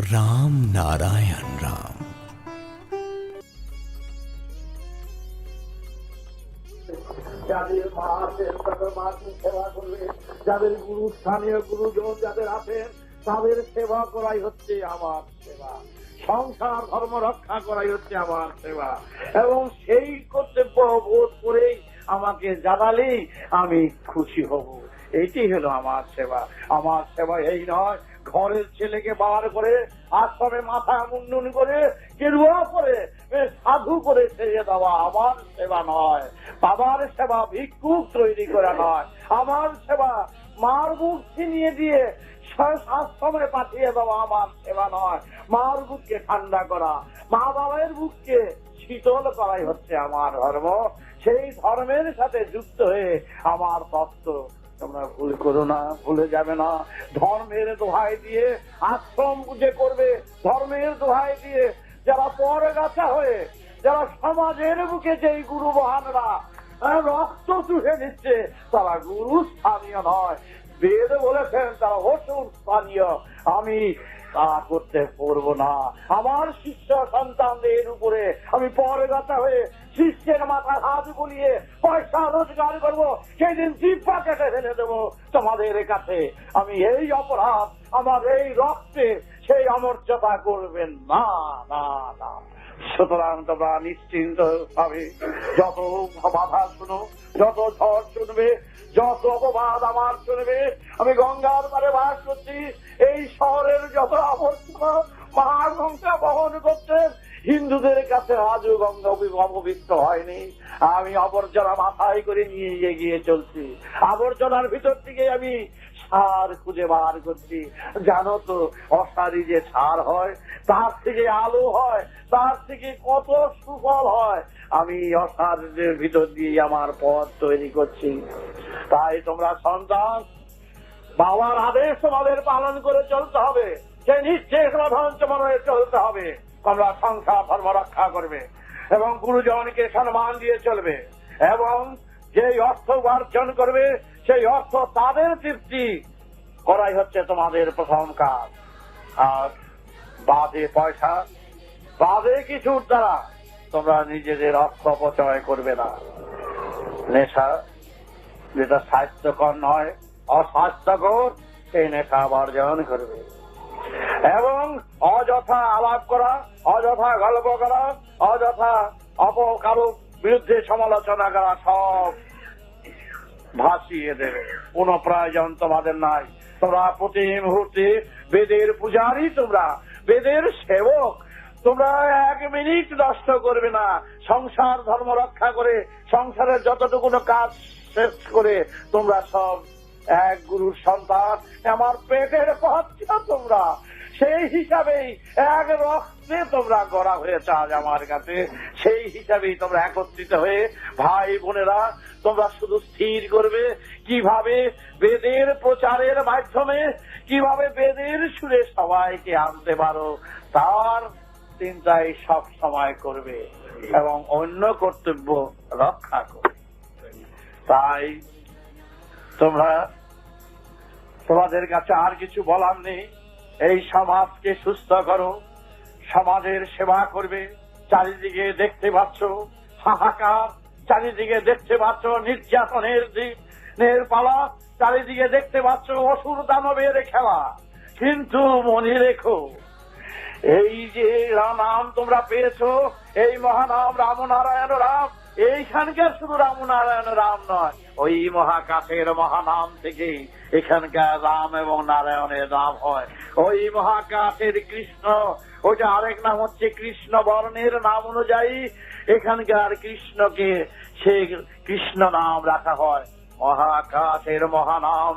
রাম নারায়ণ রাম। যাদের মা আছেন তাদের মাকে সেবা করবে, যাদের গুরু স্থানীয় গুরুজন যাদের আছেন তাদের সেবা করাই হচ্ছে আমার সেবা, সংসার ধর্ম রক্ষা করাই হচ্ছে আমার সেবা। এবং সেই কর্তব্য বোধ করেই আমাকে জানালেই আমি খুশি হব। এইটি হলো আমার সেবা। আমার সেবা এই নয় ঘরের ছেলেকে বার করে আশ্রমে মাথা মুন্ডন করে কেরুয়া করে সাধু করে সেজে দেওয়া আমার সেবা নয়। বাবার সেবা ভিক্ষুক তৈরি করা নয়। আমার সেবা মার বুক ছিনিয়ে দিয়ে আশ্রমে পাঠিয়ে দেওয়া আমার সেবা নয়। মার বুককে ঠান্ডা করা, মা বাবার বুককে শীতল করাই হচ্ছে আমার ধর্ম। সেই ধর্মের সাথে যুক্ত হয়ে আমার তত্ত্ব তোমরা ভুল করো না, ভুলে যাবে না। ধর্মের দোহাই দিয়ে আশ্রম বুঝে করবে, ধর্মের দোহাই দিয়ে যারা পরগাছা হয়ে যারা সমাজের বুকে যেই গুরু মহানরা রক্ত চুষে নিচ্ছে তারা গুরু স্থানীয় নয়। বেদ বলেছেন তারা অসুর স্থানীয়। আমি তা করতে পারবো না। আমার শিষ্য সন্তানদের উপরে আমি পরগাছা হয়ে শিষ্যের মাথা হাত বুলিয়ে পয়সা রোজগার করবো, সেদিন জিহ্বা কেটে ফেলে দেবো তোমাদের কাছে। আমি এই অপরাধ আমার এই রক্তে সেই অমর্যাদা করবেন না, না, না। সুতরাং তোমরা নিশ্চিন্ত ভাবে যত বাধা শুনো, যত ঝড় শুনবে, যত অপবাদ আমার শুনবে, আমি গঙ্গার পারে বাস করছি। এই শহরের যত আবর্জনা মহাগঙ্গা বহন করছেন, হিন্দুদের কাছে আজও গঙ্গা অপবিত্র হয়নি। আমি আবর্জনা মাথায় করে নিয়ে এগিয়ে চলছি। আবর্জনার ভিতর থেকে আমি সার খুঁজে বার করছি। জানো তো অসারি যে সার হয় তার থেকে আলো হয়, তার থেকে কত সুফল হয়। আমি অসারের ভিতর দিয়ে আমার পথ তৈরি করছি। তাই তোমরা সন্তান, বাবার আদেশ তোমাদের পালন করে চলতে হবে, সেই নিশ্চেষ বাঁধন তোমাদের চলতে হবে। তোমরা সংসার ধর্ম রক্ষা করবে এবং গুরুজনকে সম্মান দিয়ে চলবে এবং যে অর্থ উপার্জন করবে সেই অর্থ তাদের তৃপ্তি করাই হচ্ছে তোমাদের প্রথম কাজ। আর বাদে পয়সা, বাদে কিছুর দ্বারা তোমরা নিজেদের অর্থ অপচয় করবে না। নেশা যেটা স্বাস্থ্যকর নয়, অস্বাস্থ্যকর, সেই নেশা বর্জন করবে এবং অযথা আলাপ করা, অযথা গল্প করা, অযথা কারো বিরুদ্ধে সমালোচনা করা সব ভাসিয়ে দেবে। কোন প্রয়োজন তোমাদের নাই। তোমরা প্রতি মুহূর্তে বেদের পূজারী, তোমরা বেদের সেবক। তোমরা এক মিনিট নষ্ট করবে না। সংসার ধর্ম রক্ষা করে সংসারের যতটুকু কাজ শেষ করে তোমরা সব এক গুরুর সন্তান, আমার পেটের বাচ্চা তোমরা। সেই হিসাবেই এক রক্তে তোমরা গড়া হয়েছে আজ আমার কাছে। সেই হিসাবেই তোমরা একত্রিত হয়ে ভাই বোনেরা তোমরা শুধু স্থির করবে কিভাবে বেদের প্রচারের মাধ্যমে, কিভাবে বেদের সুরে সবাইকে আনতে পারো, তার চিন্তাই সব সময় করবে এবং অন্য কর্তব্য রক্ষা করবে। তাই তোমরা, তোমাদের কাছে আর কিছু বলার নেই। এই সমাজকে সুস্থ করো, সমাজের সেবা করবে। চারিদিকে দেখতে পাচ্ছ হাহাকার, চারিদিকে দেখতে পাচ্ছ নির্যাতনের পালা, চারিদিকে দেখতে পাচ্ছ অসুর দানবের খেলা। কিন্তু মনে রেখো, এই যে নাম তোমরা পেয়েছো, এই মহানাম রামনারায়ণ রাম, এইখানকার শুধু রামনারায়ণ রাম নয়, ওই মহাকাশের মহানাম থেকে এখানকার রাম এবং নারায়ণের নাম হয়। ওই মহাকাশের কৃষ্ণ, ওইটা আরেক নাম হচ্ছে কৃষ্ণ বর্ণের নাম অনুযায়ী এখানকার কৃষ্ণকে সে কৃষ্ণ নাম রাখা হয়। মহাকাশের মহানাম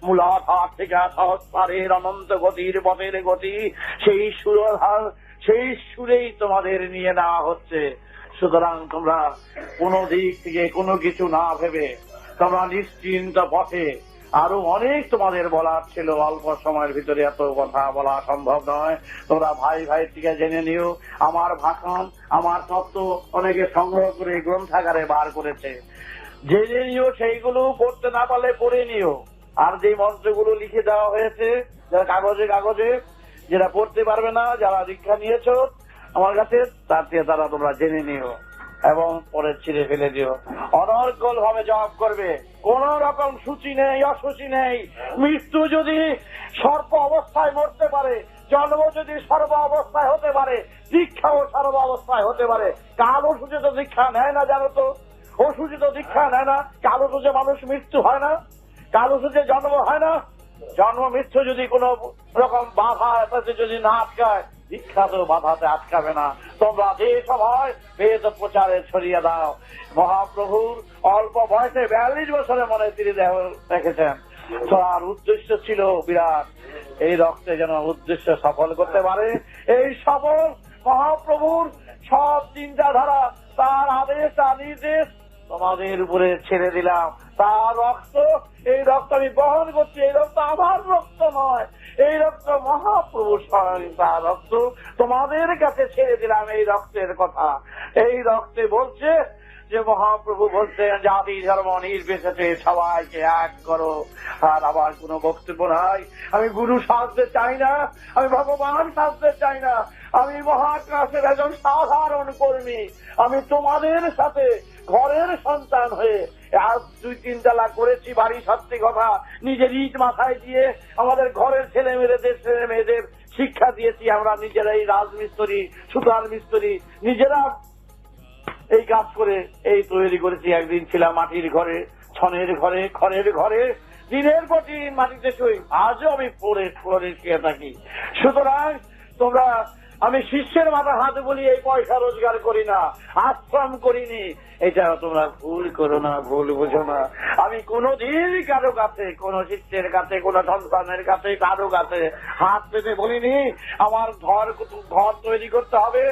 মূলাধার থেকে সহস্রারের অনন্ত গতির পথের গতি, সেই সুরধার, সেই সুরেই তোমাদের নিয়ে নেওয়া হচ্ছে। সুতরাং তোমরা কোনো দিক থেকে কোনো কিছু না ভেবে তোমরা নিশ্চিন্ত পথে। আরো অনেক তোমাদের বলার ছিল, অল্প সময়ের ভিতরে এত কথা বলা সম্ভব নয়। তোমরা ভাই ভাই থেকে জেনে নিও। আমার ভাষণ, আমার তত্ত্ব অনেকে সংগ্রহ করে গ্রন্থাগারে বার করেছে, জেনে নিও। সেইগুলো পড়তে না পারলে পড়ে নিও। আর যে মন্ত্রগুলো লিখে দেওয়া হয়েছে যারা কাগজে কাগজে, যেটা পড়তে পারবে না, যারা দীক্ষা নিয়েছো আমার কাছে, তার থেকে তারা তোমরা জেনে নিও এবং পরে ছিঁড়ে ফেলে দিও। অনর্গল ভাবে জপ করবে, কোন রকম সূচি নেই, অসুচি নেই। মৃত্যু যদি সর্ব অবস্থায় মরতে পারে, জন্ম যদি সর্ব অবস্থায় হতে পারে, দীক্ষাও সর্ব অবস্থায় হতে পারে। কাল অসুচিত দীক্ষা নেয় না, জানো তো? অসুচিত দীক্ষা নেয় না। কাল অসুচে মানুষ মৃত্যু হয় না, কাল অসুচে জন্ম হয় না। জন্ম মৃত্যু যদি কোন রকম বাধা যদি না আটকায়, দীক্ষা তো বাধাতে আটকাবে না। তোমরা যে সময় বেদ প্রচারে ছড়িয়ে দাও। মহাপ্রভুর অল্প বয়সে 42 বছরে মনে তিনি দেহ রেখেছেন। তার উদ্দেশ্য ছিল বিরাট, এই রক্তে যেন উদ্দেশ্য সফল করতে পারে। এই সফল মহাপ্রভুর সব চিন্তাধারা, তার আদেশ, তার নির্দেশ তোমাদের উপরে ছেড়ে দিলাম। তার রক্ত, এই রক্ত আমি বহন করছি। এই রক্ত আমার রক্ত নয়, এই রক্ত মহাপ্রভু স্বয়ং, তার রক্ত তোমাদের কাছে ছেড়ে দিলাম। এই রক্তের কথা, এই রক্তে বলছে যে মহাপ্রভু বলছেন জাতি ধর্ম নির্বিশেষে সবাইকে এক করো। আর আবার কোন বক্তব্য নাই। আমি গুরু সাজতে চাই না, আমি ভগবান সাজতে চাই না, আমি মহাকাশের একজন সাধারণ কর্মী। আমি তোমাদের সাথে ঘরের সন্তান হয়ে আজ 2-3 তলা করেছি, বাড়ি সত্যি কথা, নিজের ইট মাথায় দিয়ে আমাদের ঘরের ছেলে মেয়েদের শিক্ষা দিয়েছি। আমরা নিজেরাই রাজমিস্ত্রি, সুতার মিস্ত্রি, নিজেরা এই কাজ করে এই তৈরি করেছি। একদিন ছিলাম মাটির ঘরে, ছনের ঘরে, খড়ের ঘরে, দিনের পর দিন মাটিতে শুই। আজও আমি পড়ে খেয়ে থাকি। সুতরাং তোমরা, আমি শিষ্যের মাথা হাত বলি, এই পয়সা রোজগার করি না, আশ্রম করিনি। এটা তোমরা ভুল করো না, ভুল বুঝো না। আমি কোনদিন কারো কাছে, কোন শিষ্যের কাছে, কোন সন্তানের কাছে, কারো কাছে হাত পেতে বলিনি আমার ঘর তৈরি করতে হবে,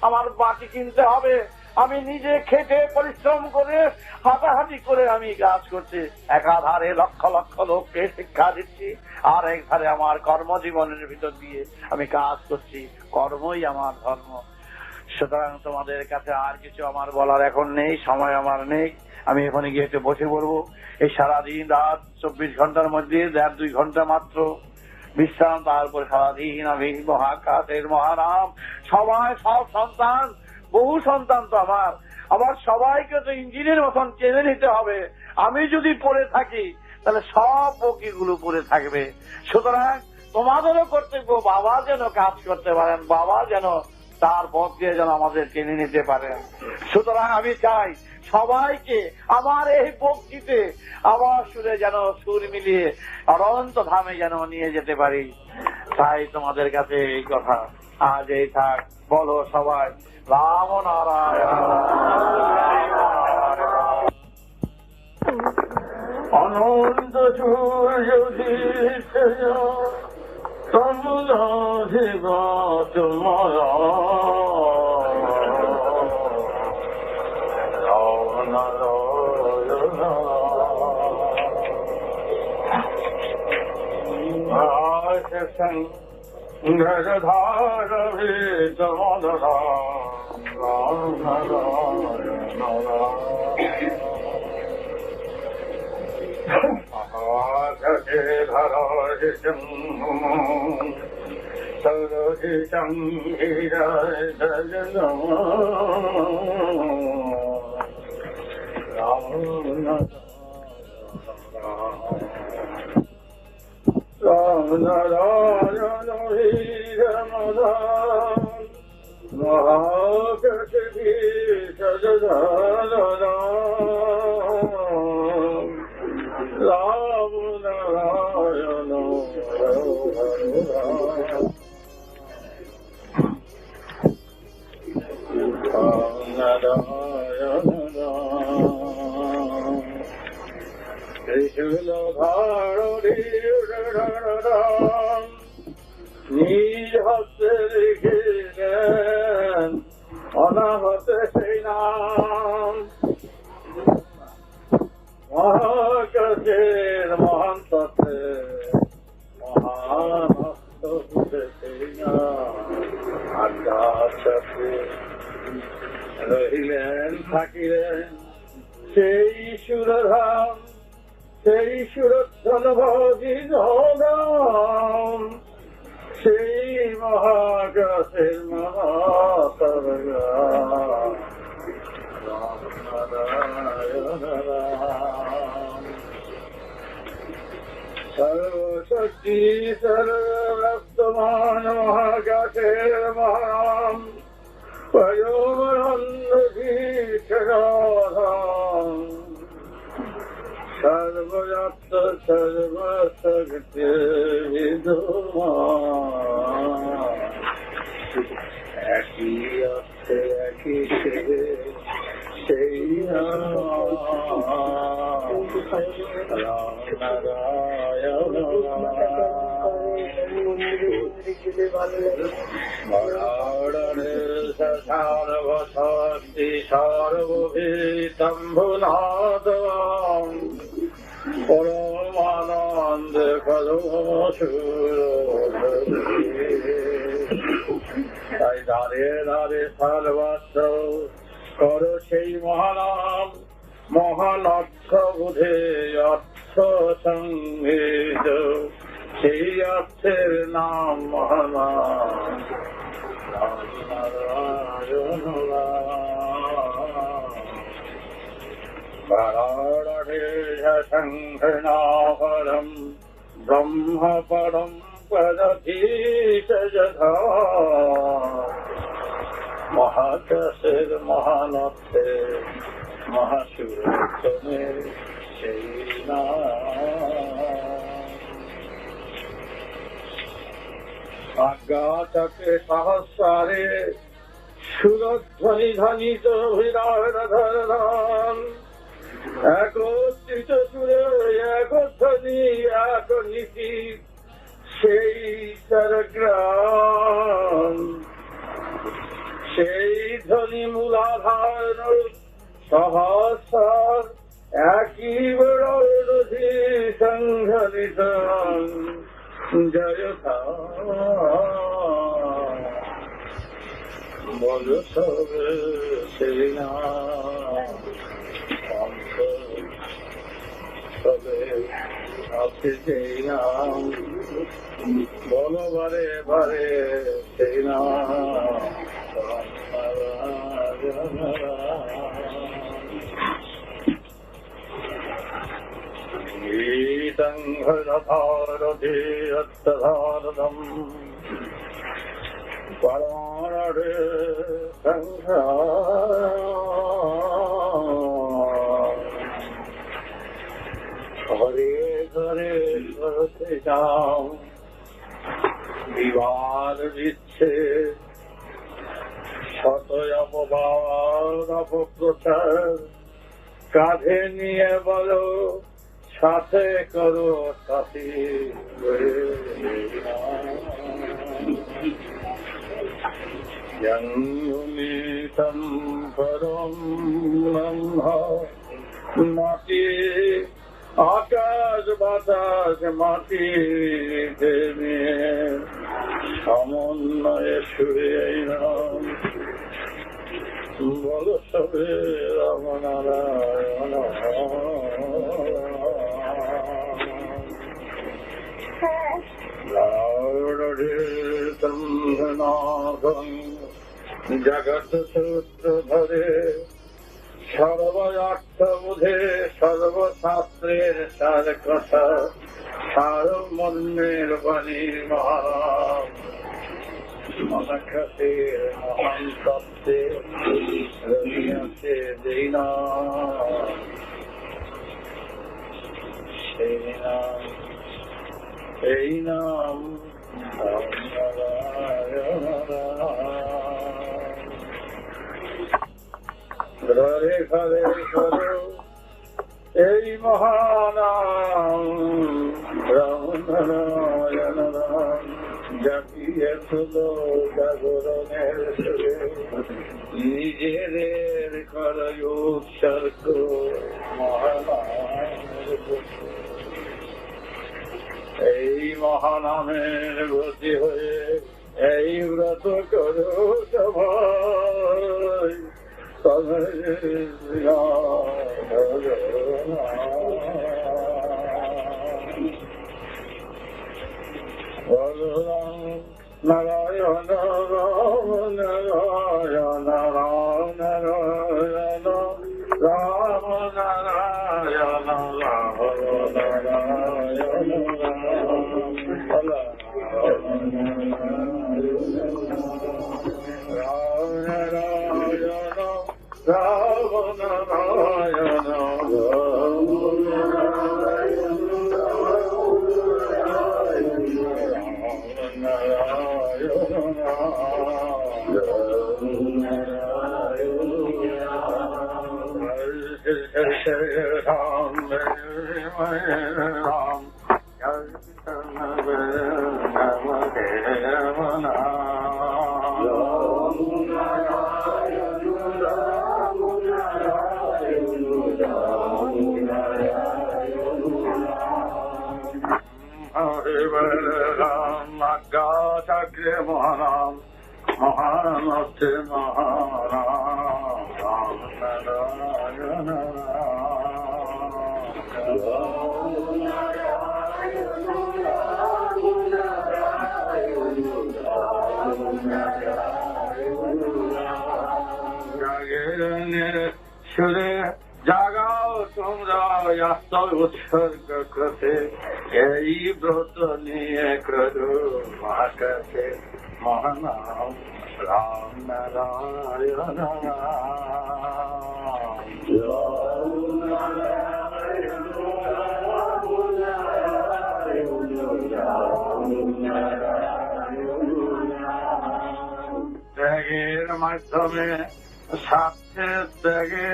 আমার বাটি কিনতে হবে। আমি নিজে খেটে পরিশ্রম করে হাঁটাহাঁটি করে আমি কাজ করছি। একাধারে লক্ষ লক্ষ লোককে শিক্ষা দিচ্ছি, আর একধারে আমার কর্মজীবনের ভিতর দিয়ে আমি কাজ করছি। কর্মই আমার ধর্ম। সুতরাং তোমাদের কাছে আর কিছু আমার বলার এখন নেই, সময় আমার নেই। আমি এখানে গিয়ে একটু বসে পড়বো। এই সারাদিন রাত 24 ঘন্টার মধ্যে 1.5-2 ঘন্টা মাত্র বিশ্রাম, তারপর সারাদিন আমি মহাকাশের মহারাম। সবাই, সব সন্তান, বহু সন্তান তো আমার সবাইকে তো ইঞ্জিনের মতন চেনে নিতে হবে। আমি যদি পড়ে থাকি তাহলে সব বকিগুলো পড়ে থাকবে। সুতরাং তোমাদেরও কর্তব্য, বাবা যেন কাজ করতে পারেন, বাবা যেন তার পথ দিয়ে যেন আমাদের চেনে নিতে পারেন। সুতরাং আমি চাই সবাইকে আমার এই বক্তিতে আমার সুরে যেন সুর মিলিয়ে অনন্ত ধামে যেন নিয়ে যেতে পারি। তাই তোমাদের কাছে এই কথা আজ এই থাক। বলো সবাই রাম নারায়ণ। অনন্ত সূর্য নিজ হস্তে লিখিলেন অনাহতে সেই নাম। মহাকাশের মহান তত্ত্বে মহান হস্তে সেই নাম। আধ্যাত্মে রহিলেন থাকিলেন সেই সুরধাম, সেই সুরক্ষণভাগী নাম, সেই মহাকাশের মহাতারকা রাম নারায়ণ রাম। সর্বশক্তি সর্ববর্তমান মহাকাশের মহারাম, পরমানন্দীশ্বরাধাম, সর্বব্যাপ্ত সর্বশক্তি বিদ্যমান, একই অর্থে একই শিবে সেই রাম নারায়ণ সর্বশক্তি সর্বভীতম্ভুনাথ পরমানন্দ তাই দাঁড়ে দাঁড়ে সর্বত্র করো সেই মহানাম, মহালক্ষ বুধে অর্থ সংহিত, সেই অর্থের নাম মহানাম রাম নারায়ণ শঙ্খনাভরম ব্রহ্ম পরম পদধীশ যথা, মহাকাশের মহানর্থে মহাসুরতমে সেই আজ্ঞাচকে সহস্রারে সুরধ্বনি ধ্বনিত বিরাট একত্রিত সুরে এক ধ্বনি এক নীতি, সেই সরগ্রাম, সেই ধ্বনি মূলাধার সহস্র একই বড়ি সংঘরিত জয়তা বল সবে সেই নাম সবে আছে সেই নাম, বলো বারে বারে সেই নাম গীতংঘরধারধীরত্তধারদম পরাণে সংঘ হরে ঘরে করতে যাও বিবাদ দিচ্ছে শত অপবাদ অপপ্রচার, কাঁধে নিয়ে বলো সাথে করো সাথী জন্মিতম পরম ব্রহ্ম, মাটি আকাশ বাতাস মাটি দেবে সমন্বয়ে সুরে নাম, বল সবে রাম নারায়ণ জগৎ সূত্র ধরে সর্বার্থ বুঝে সর্বশাস্ত্রের সার কথা, সারমর্মের বাণী মহারাম, মহাকাশের মহান তত্ত্বে রহিয়াছে যেই নাম, সেই নাম এই নাম রাম নারায়ণ ঘরে ঘরে করো এই মহানাম রাম নারায়ণ রাম, জাপিয়ে তুলো জাগরণের সুরে, নিজেদের কর উৎসর্গ মহানামের, এই মহানামের ব্রতী হয়ে এই ব্রত করো সবাই, তবে নারায়ণ রাম নারায়ণ রাম নারায়ণ রাম নারায়ণ রাম চক্রে মহারাম মহানতে মহারাম নারায়ণ সুরে জাগাও তোমরা উৎসর্গ করতে এই ব্রত নিয়ে করো মাকে মহানাম রাম নারায়ণ ত্যাগের মাধ্যমে স্বার্থের ত্যাগে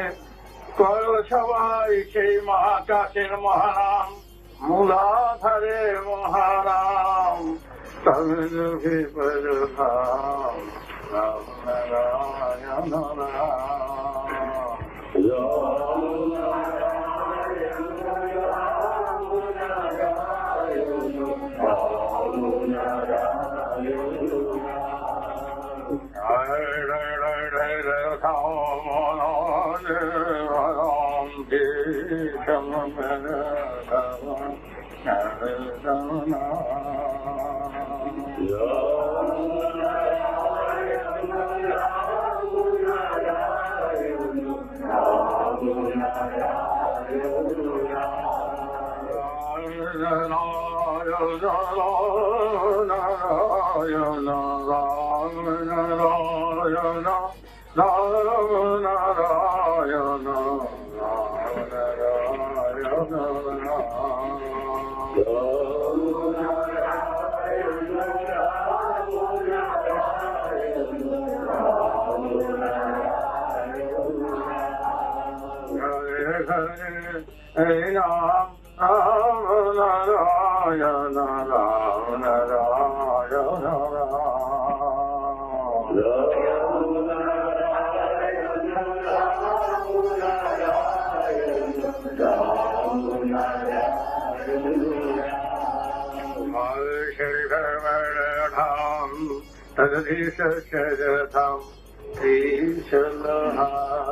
করো সবাই সেই মহাকাশের মহারাম মূলাধারে মহারাম তবে রাম নারায়ণ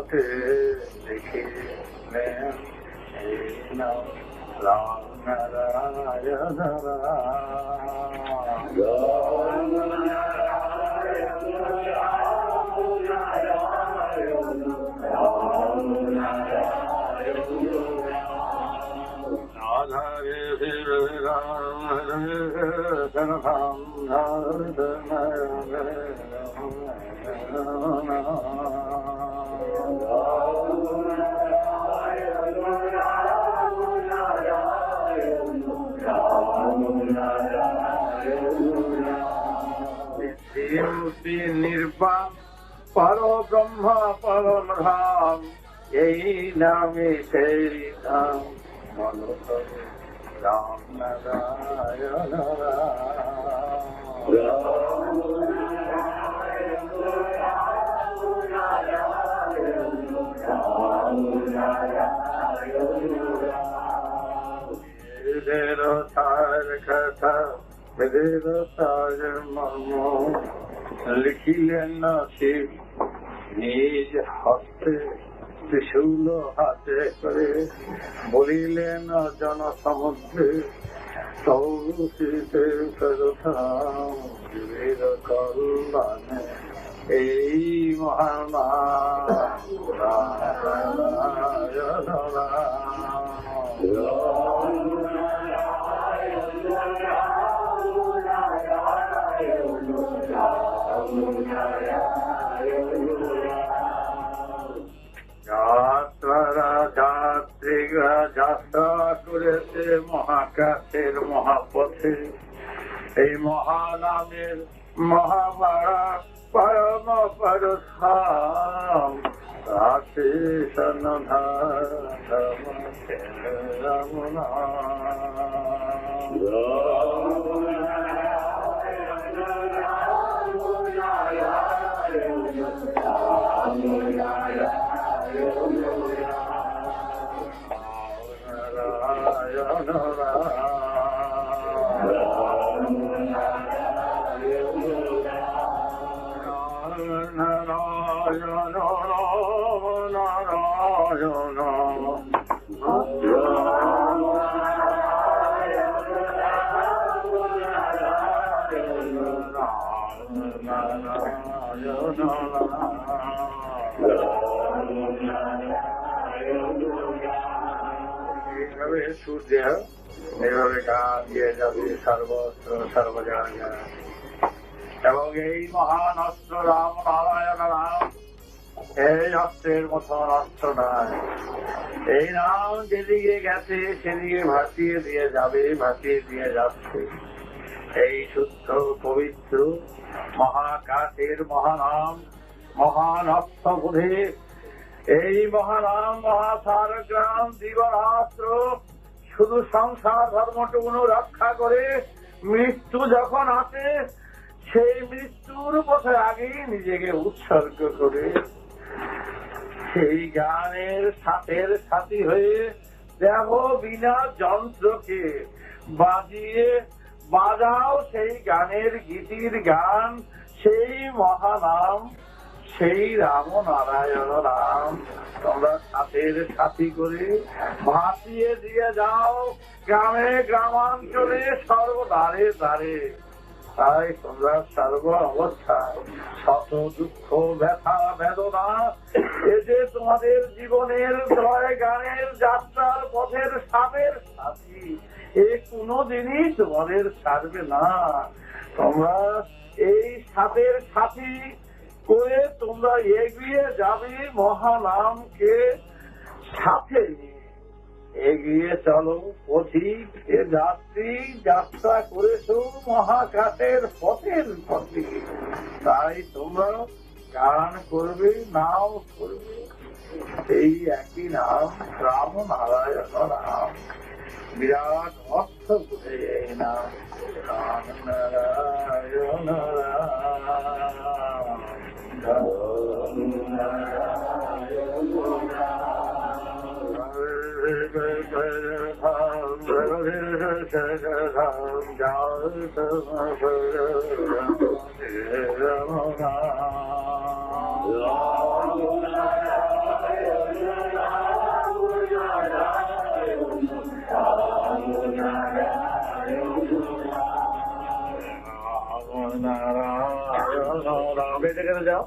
হাতে দেখে রাম নারায়ণ নির্বাণ পর ব্রহ্ম পরম ধাম এই নামে সেই ধাম মনোতরে রাম নারায়ণ কথা বেদের মর্ম লিখিলেন না শিব নিজ হস্তে ত্রিশূল হাতে করে বলিলেন জনসমুদ্রে সৌশীতে সরসাম জীবের কল্যাণে এই যাত্রারা যাত্রীরা যাত্রা করেছে মহাকাশের মহাপথে এই মহানামের মহামারা পরম পরধাম রাশি এইভাবে সূর্য এইভাবে গান দিয়ে যাবে সর্বত্র সর্ব জায়গায় এবং এই মহান অস্ত্র রাম নারায়ণ রাম এই অস্ত্রের মতন অস্ত্র নয়। এই নাম যেদিকে গেছে সেদিকে ভাসিয়ে দিয়ে যাবে, ভাসিয়ে দিয়ে যাচ্ছে। এই শুদ্ধ পবিত্র মহাকাশের মহানাম মহান অস্ত্র বোধে এই মহানাম মহাসার গ্রাম দিবরাস্ত্র শুধু সংসার ধর্মটুকু রক্ষা করে মৃত্যু যখন আসে সেই মৃত্যুর পথে আগেই নিজেকে উৎসর্গ করে সেই গানের সাথের সাথী হয়ে দেখো বিনা যন্ত্রকে বাজিয়ে বাজাও সেই গানের গীতির গান সেই মহানাম সেই রাম নারায়ণ রাম তোমরা সাথের সাথী করে ভাসিয়ে দিয়ে যাও গ্রামে গ্রামাঞ্চলে সর্বদারে দ্বারে। তাই তোমরা সর্ব অবস্থায় শত দুঃখ ব্যথা বেদনা এ যে তোমাদের জীবনের জয় গানের যাত্রার পথের সাথের সাথী এ কোনোদিনই তোমাদের ছাড়বে না। তোমরা এই সাথের সাথী করে তোমরা এগিয়ে যাবে মহানামকে সাথে নিয়ে এগিয়ে চলো পথিক এ যাত্রী যাত্রা করেছো মহাকাশের পথের পথে। তাই তোমরা গান করবে নাম করবে এই একই নাম রাম নারায়ণ রাম। বিরাট অর্থ বুঝে এই নাম রাম নারায়ণ রাম। বেঁচে গেলে যাও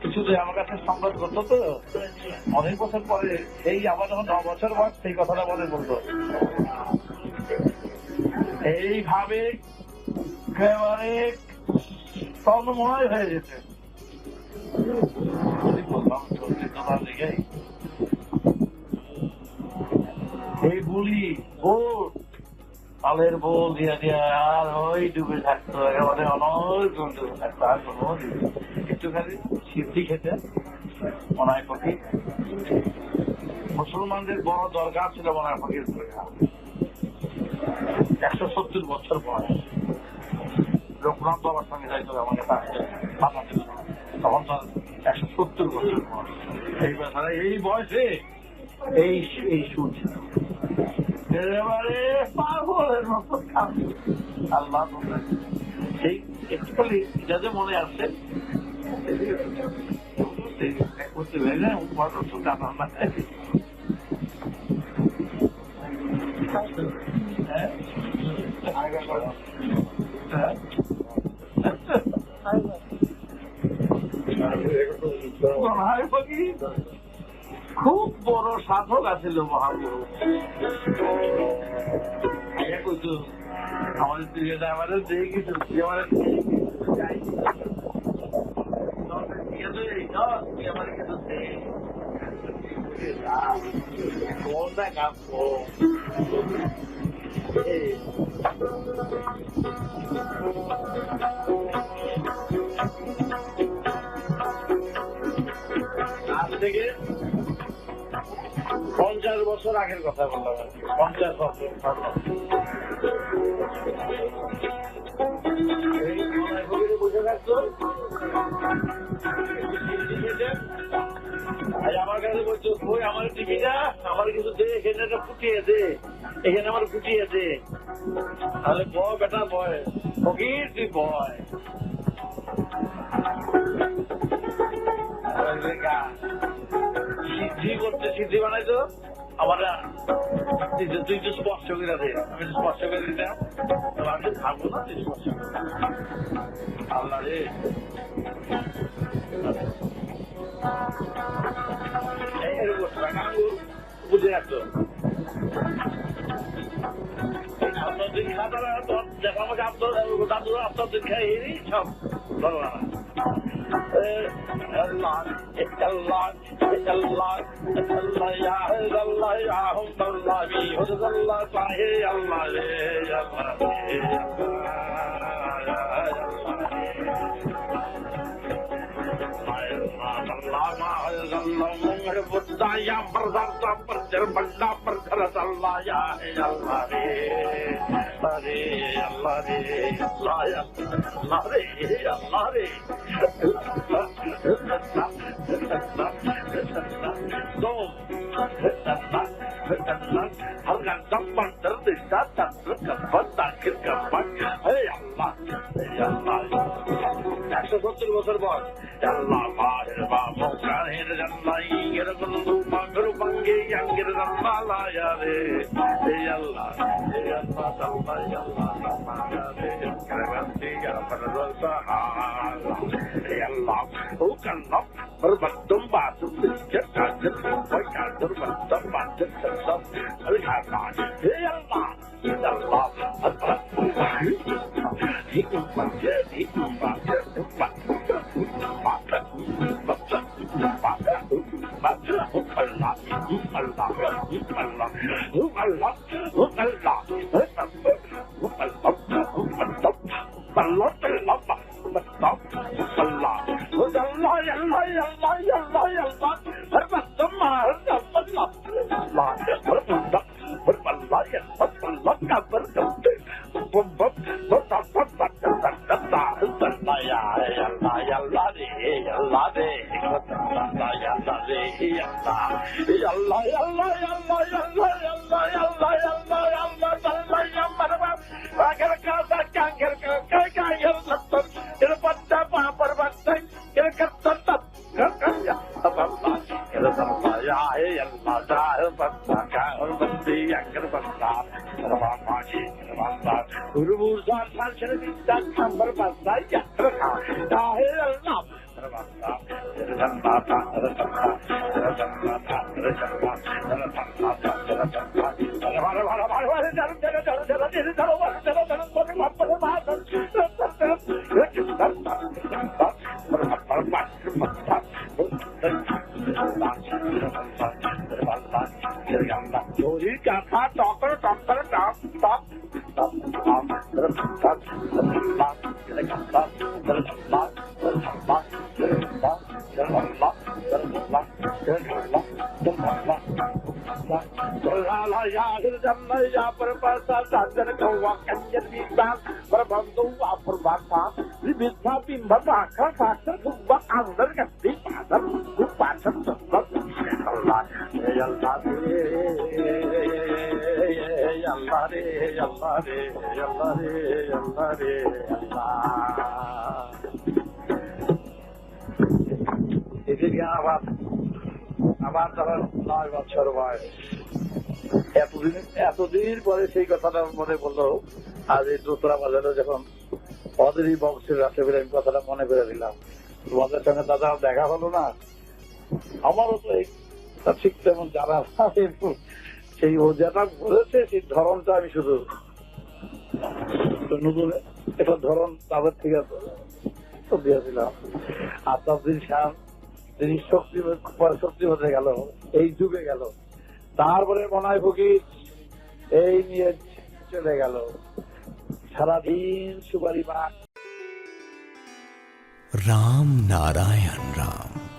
কিছু যে আমার কাছে সংবাদ করতো তো অনেক বছর পরে সেই আবার যখন 9 বছর বয়স সেই কথাটা মনে বলতো। এইভাবে একেবারে তন্ময় হয়ে যেতে বললাম তোমার দিকে এই বুলি বোল তালের বোল দিয়ে দিয়ে আর ওই ডুবে থাকতো একেবারে অনেক ডুবে থাকতো আর কোনো একটুখানি সিদ্ধি খেতে মনায় ফকির মুসলমানদের বড় দরকার ছিল মনায় ফকির দরকার 170 বছর বয়স লোকনাথ বাবার সঙ্গে যাইতো আমাকে বাঁচাতে তখন তো 170 বছর বয়স এই বয়সে এই সুর এবারে পাগলের মতো আল্লাহ সেই একটুখানি এটা যে মনে আসছে করতে পারি না জানা না খুব বড় সাধক আছিল মহাগুরু কইতো আমাদের দিকে আমাদের দিয়ে কিছু আমার কোনটা কাঁপব আজ থেকে 50 বছর আগের কথা বললাম 50 বছর বুঝে থাকতো আমার কাছে বলছো বই আমার টিভিটা আমার কিছু দে এখানে একটা ফুটিয়ে দে এখানে আমার ফুটিয়ে দে তাহলে বয় বেটা বয় ফকির তুই বয় সিদ্ধি করতে সিদ্ধি বানাইতো আমার তুই তো স্পর্শ করে দে আমি তো স্পর্শ করে দিতাম আমি থাকবো না তুই স্পর্শ আল্লাহ রে বুঝে রাখতো আপনার দিন খাতারা দেখা আমাকে আপনার দাদুরা আপনার দিন খাই সব ধরো না Allah, Allah, Allah, Allah, ya Allah, ya Allah, bi Allah, sahe Allah, বছর পর আল্লাহ মাহের বা মৌকানের জান্নাই এরকম মাগর বাঙ্গে ইয়াঙ্গের জান্নালা রে এই আল্লাহ আল্লাহ আল্লাহ মাগারে করবন্তি গরবল সাহালা এই আল্লাহ ও কাল্লাহ বরবতুম বাতুম জাকাত ওই কাদর বতম বাতুম সব আল্লাহ এই আল্লাহ আল্লাহ আল্লাহ হিকুম বাজে হিকুম বাজে এদিকে আমার তখন 9 বছর বয়স। এতদিন পরে সেই কথাটা মনে পড়লো। আজ এই দোসরা বাজারে যখন ওদেরই বংশের রাতে বলে আমি কথাটা মনে করে দিলাম। তোমাদের সঙ্গে দাদা দেখা হলো না, আমারও তো ঠিক তেমন জানা সেই ও যেটা বলেছে সেই ধরনটা আমি শুধু নতুন একটা ধরন তাদের থেকে দিয়েছিলাম। আর তবদিন শাহ তিনি শক্তি হতে গেল, এই যুগে গেল। তারপরে মনায় ফকির এই নিয়ে চলে গেল, সারাদিন সুপারি পান। राम नारायण राम।